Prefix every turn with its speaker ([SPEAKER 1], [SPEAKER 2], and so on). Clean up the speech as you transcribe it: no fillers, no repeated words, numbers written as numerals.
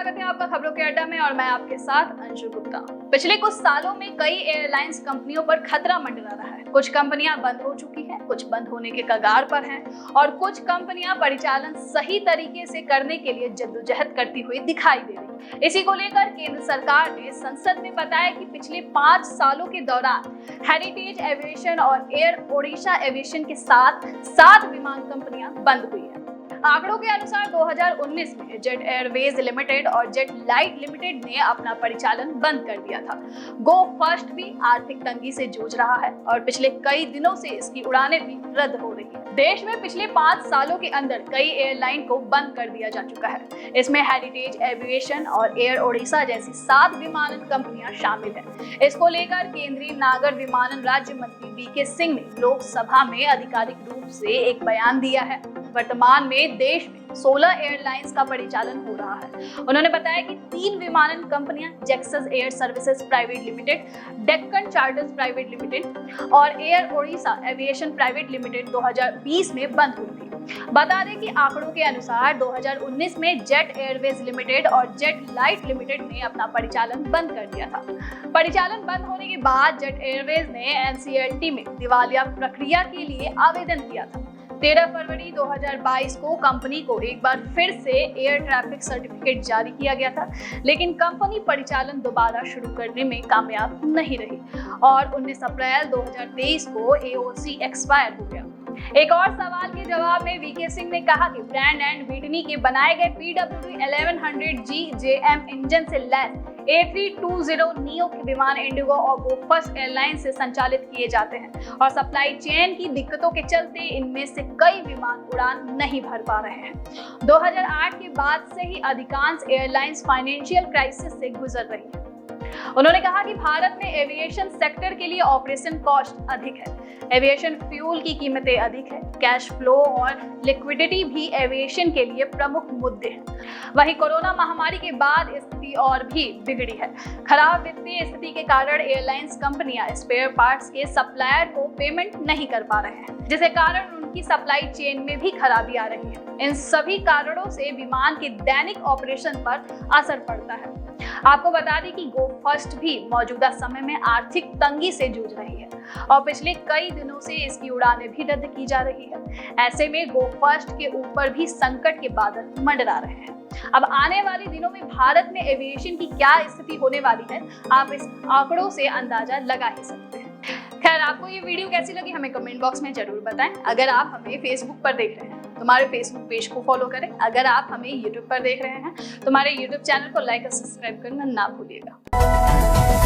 [SPEAKER 1] स्वागत है आपका खबरों के अड्डा में और मैं आपके साथ अंशु गुप्ता। पिछले कुछ सालों में कई एयरलाइंस कंपनियों पर खतरा मंडरा रहा है। कुछ कंपनियां बंद हो चुकी हैं, कुछ बंद होने के कगार पर हैं और कुछ कंपनियां परिचालन सही तरीके से करने के लिए जद्दोजहद करती हुई दिखाई दे रही। इसी को लेकर केंद्र सरकार ने संसद में बताया कि पिछले 5 सालों के दौरान हेरिटेज एविएशन और एयर ओडिशा एविएशन के साथ 7 विमान कंपनियां बंद हुई है। आंकड़ों के अनुसार 2019 में जेट एयरवेज लिमिटेड और जेट लाइट लिमिटेड ने अपना परिचालन बंद कर दिया था। गो फर्स्ट भी आर्थिक तंगी से जूझ रहा है और पिछले कई दिनों से इसकी उड़ानें भी रद्द हो रही हैं। देश में पिछले 5 सालों के अंदर कई एयरलाइन को बंद कर दिया जा चुका है। इसमें हेरिटेज एविएशन और एयर ओडिशा जैसी 7 विमानन कंपनियां शामिल हैं। इसको लेकर केंद्रीय नागर विमानन राज्य मंत्री वीके सिंह ने लोकसभा में आधिकारिक रूप से एक बयान दिया है। वर्तमान में देश में 16 एयरलाइंस का परिचालन हो रहा है। उन्होंने बताया कि 3 विमानन कंपनियां Zexus air services private limited, Deccan charters private limited और air Odisha aviation private limited 2020 में बंद हुई थी। बता दें कि आंकड़ों के अनुसार 2019 में जेट एयरवेज लिमिटेड और जेट लाइट लिमिटेड ने अपना परिचालन बंद कर दिया था। परिचालन बंद होने के बाद जेट एयरवेज ने एनसीएलटी में दिवालिया प्रक्रिया के लिए आवेदन किया था। 13 फरवरी 2022 को कंपनी को एक बार फिर से एयर ट्रैफिक सर्टिफिकेट जारी किया गया था, लेकिन कंपनी परिचालन दोबारा शुरू करने में कामयाब नहीं रही और 19 अप्रैल 2023 को एओसी एक्सपायर हो गया। एक और सवाल के जवाब में वीके सिंह ने कहा कि ब्रैंड एंड विटनी के बनाए गए PW1100G JM इंजन से लैस A320 नियो के विमान इंडिगो और गो फर्स्ट एयरलाइन से संचालित किए जाते हैं और सप्लाई चेन की दिक्कतों के चलते इनमें से कई विमान उड़ान नहीं भर पा रहे हैं। 2008 के बाद से ही अधिकांश एयरलाइंस फाइनेंशियल क्राइसिस से गुजर रही है। उन्होंने कहा कि भारत में एविएशन सेक्टर के लिए ऑपरेशन कॉस्ट अधिक है, एविएशन फ्यूल की कीमतें अधिक है, कैश फ्लो और लिक्विडिटी भी एविएशन के लिए प्रमुख मुद्दे हैं। वहीं कोरोना महामारी के बाद स्थिति और भी बिगड़ी है। खराब वित्तीय स्थिति के कारण एयरलाइंस कंपनियां स्पेयर पार्ट्स के सप्लायर को पेमेंट नहीं कर पा रहे हैं, जिसके कारण उनकी सप्लाई चेन में भी खराबी आ रही है। इन सभी कारणों से विमान के दैनिक ऑपरेशन पर असर पड़ता है। आपको बता दें कि गो फर्स्ट भी मौजूदा समय में आर्थिक तंगी से जूझ रही है और पिछले कई दिनों से इसकी उड़ानें भी रद्द की जा रही है। ऐसे में गो फर्स्ट के ऊपर भी संकट के बादल मंडरा रहे हैं। अब आने वाले दिनों में भारत में एविएशन की क्या स्थिति होने वाली है, आप इस आंकड़ों से अंदाजा लगा ही सकते हैं। खैर, आपको ये वीडियो कैसी लगी हमें कमेंट बॉक्स में जरूर बताएं। अगर आप हमें फेसबुक पर देख रहे हैं तो हमारे फेसबुक पेज को फॉलो करें। अगर आप हमें यूट्यूब पर देख रहे हैं तो हमारे यूट्यूब चैनल को लाइक और सब्सक्राइब करना ना भूलिएगा।